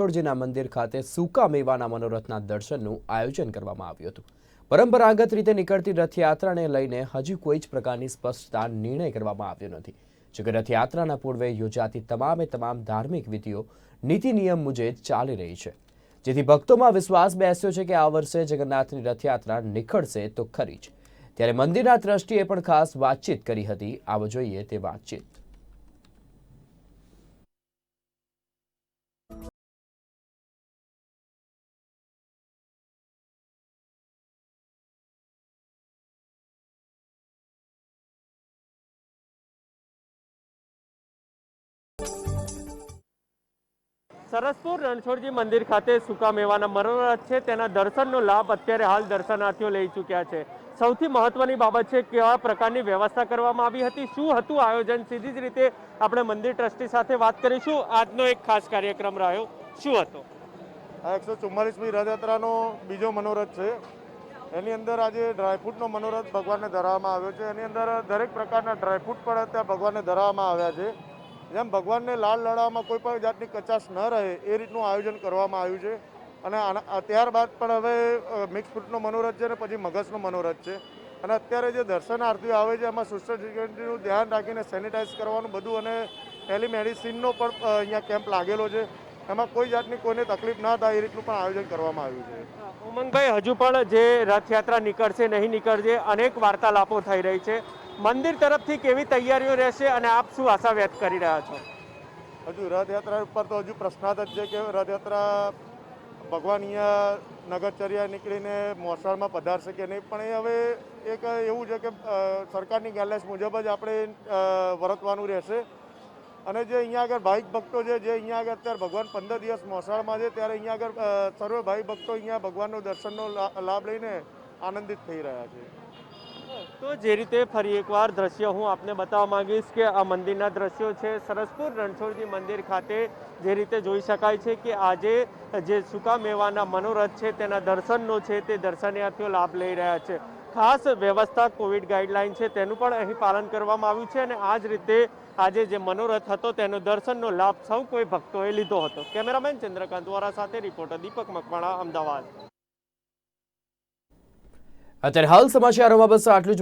રણછોડજીના મંદિર ખાતે સૂકા મેવાના મનોરથના દર્શનનું આયોજન કરવામાં આવ્યું હતું। પરંપરાગત રીતે નીકળતી રથયાત્રાને લઈને હજી કોઈ જ પ્રકારની સ્પષ્ટતા નિર્ણય કરવામાં આવ્યો નથી। જોકે રથયાત્રાના પૂર્વે યોજાતી તમામ ધાર્મિક વિધિઓ નીતિ નિયમ મુજબ ચાલી રહી છે, જેથી ભક્તોમાં વિશ્વાસ બેસ્યો છે કે આ વર્ષે જગન્નાથની રથયાત્રા નીકળશે તો ખરી જ। ત્યારે મંદિરના ટ્રસ્ટીએ પણ ખાસ વાતચીત કરી હતી। આવો જોઈએ તે વાતચીત। સરસપુર રણછોડજી મંદિર ખાતે સૂકા મેવાના મનોરથ છે તેના દર્શનનો લાભ અત્યારે હાલ દર્શનાર્થીઓ લઈ ચૂક્યા છે। સૌથી મહત્વની બાબત છે કેવા પ્રકારની વ્યવસ્થા કરવામાં આવી હતી, શું હતું આયોજન, સીધી જ રીતે આપણે મંદિર ટ્રસ્ટી સાથે વાત કરીશું। આજનો એક ખાસ કાર્યક્રમ રહ્યો, શું હતો? આ 144મી રથયાત્રાનો બીજો મનોરથ છે। એની અંદર આજે ડ્રાયફ્રૂટનો મનોરથ ભગવાનને ધરાવવામાં આવ્યો છે। એની અંદર દરેક પ્રકારના ડ્રાયફ્રૂટ પણ ત્યાં ભગવાનને ધરાવવામાં આવ્યા છે। જેમ ભગવાનને લાલ લડાવવામાં કોઈ પણ જાતની કચાશ ન રહે એ રીતનું આયોજન કરવામાં આવ્યું છે। અને ત્યારબાદ પણ હવે મિક્સ ફ્રૂટનો મનોરથ છે અને પછી મગજનો મનોરથ છે। અને અત્યારે જે દર્શનાર્થીઓ આવે છે એમાં સોશિયલ સિક્યુરિટીનું ધ્યાન રાખીને સેનિટાઈઝ કરવાનું બધું અને ટેલિમેડિસિનનો પણ અહીંયા કેમ્પ લાગેલો છે। એમાં કોઈ જાતની કોઈને તકલીફ ના થાય એ રીતનું પણ આયોજન કરવામાં આવ્યું છે। ઉમંગભાઈ, હજુ પણ જે રથયાત્રા નીકળશે નહીં નીકળશે અનેક વાર્તાલાપો થઈ રહી છે, મંદિર તરફથી કેવી તૈયારીઓ રહેશે અને આપ શું આશા વ્યક્ત કરી રહ્યા છો? હજુ રથયાત્રા ઉપર તો હજુ પ્રશ્નાર્થ જ છે કે રથયાત્રા ભગવાન અહીંયા નગરચર્યા નીકળીને મોસાળમાં પધારશે કે નહીં, પણ એ હવે એક એવું છે કે સરકારની ગાઈડલાઇન્સ મુજબ જ આપણે વર્તવાનું રહેશે। અને જે અહીંયા આગળ ભાવિક ભક્તો છે, જે અહીંયા આગળ અત્યારે ભગવાન 15 દિવસ મોસાળમાં છે, ત્યારે અહીંયા આગળ સર્વે ભાવિક ભક્તો અહીંયા ભગવાનનો દર્શનનો લાભ લઈને આનંદિત થઈ રહ્યા છે। તો જે રીતે ફરી એકવાર દ્રશ્ય હું આપને બતાવવા માંગીશ કે આ મંદિરના દ્રશ્યો છે સરસપુર રણછોડજી મંદિર ખાતે। જે રીતે જોઈ શકાય છે કે આજે જે સૂકા મેવાના મનોરથ છે તેના દર્શનનો છે તે દર્શનાર્થીઓ લાભ લઈ રહ્યા છે। ખાસ વ્યવસ્થા કોવિડ ગાઈડલાઈન છે તેનું પણ અહીં પાલન કરવામાં આવ્યું છે અને આ જ રીતે આજે જે મનોરથ હતો તેનો દર્શનનો લાભ સૌ કોઈ ભક્તોએ લીધો હતો। કેમેરામેન ચંદ્રકાંત વોરા સાથે રિપોર્ટર દીપક મકવાણા, અમદાવાદ। અત્યારે હાલ સમાચારોમાં બસ આટલું જ।